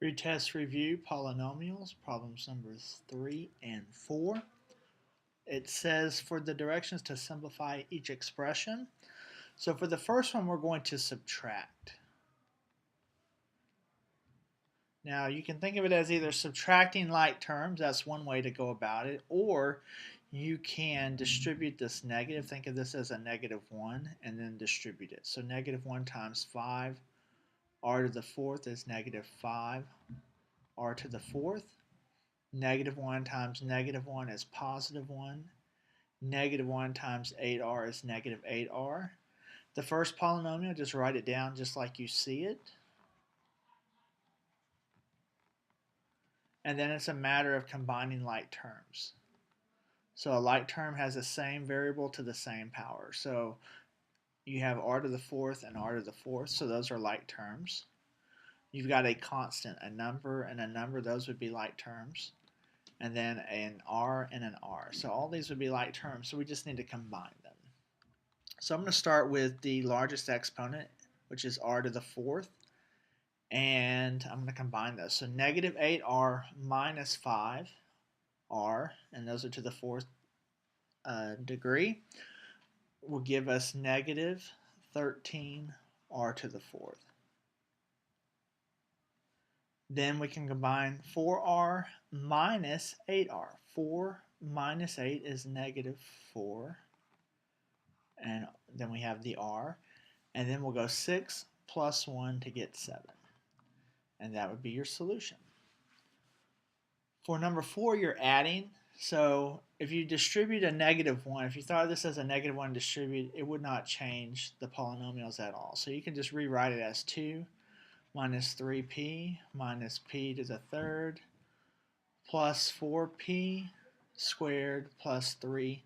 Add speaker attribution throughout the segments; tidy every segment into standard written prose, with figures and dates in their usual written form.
Speaker 1: Retest review polynomials, problems numbers 3 and 4. It says for the directions to simplify each expression. So for the first one, we're going to subtract. Now you can think of it as either subtracting like terms, that's one way to go about it, or you can distribute this negative. Think of this as a -1 and then distribute it. So -1 times 5, r to the fourth is -5, r to the fourth. -1 times -1 is +1. -1 times 8r is -8r. The first polynomial, just write it down just like you see it. And then it's a matter of combining like terms. So a like term has the same variable to the same power. So you have r to the fourth and r to the fourth, so those are like terms. You've got a constant, a number, and a number, those would be like terms. And then an r and an r. So all these would be like terms, so we just need to combine them. So I'm going to start with the largest exponent, which is r to the fourth, and I'm going to combine those. So -8r minus 5r, and those are to the fourth degree, will give us -13r to the fourth. Then we can combine 4r minus 8r. 4 minus 8 is -4. And then we have the r. And then we'll go 6 plus 1 to get 7. And that would be your solution. For number 4, you're adding. So if you distribute a -1, if you thought of this as a -1 distribute, it would not change the polynomials at all. So you can just rewrite it as 2 minus 3p minus p to the third plus 4p squared plus 3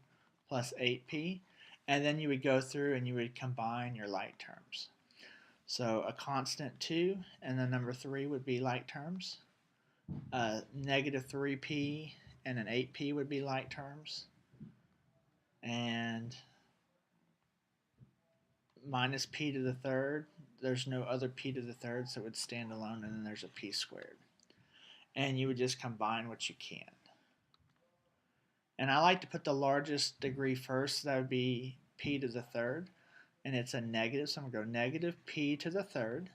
Speaker 1: plus 8p. And then you would go through and you would combine your like terms. So a constant 2 and the number 3 would be like terms. -3p and an 8p would be like terms. And minus p to the third, there's no other p to the third, so it would stand alone, and then there's a p squared. And you would just combine what you can. And I like to put the largest degree first, so that would be p to the third. And it's a negative, so I'm going to go -p to the third.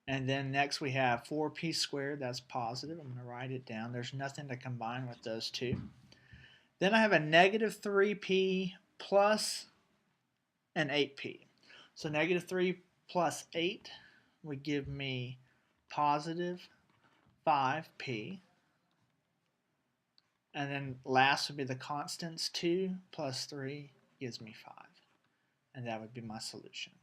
Speaker 1: And then next we have 4p squared, that's positive. I'm going to write it down. There's nothing to combine with those two. Then I have a -3p plus an 8p. So -3 plus 8 would give me positive 5p. And then last would be the constants. 2 plus 3 gives me 5. And that would be my solution.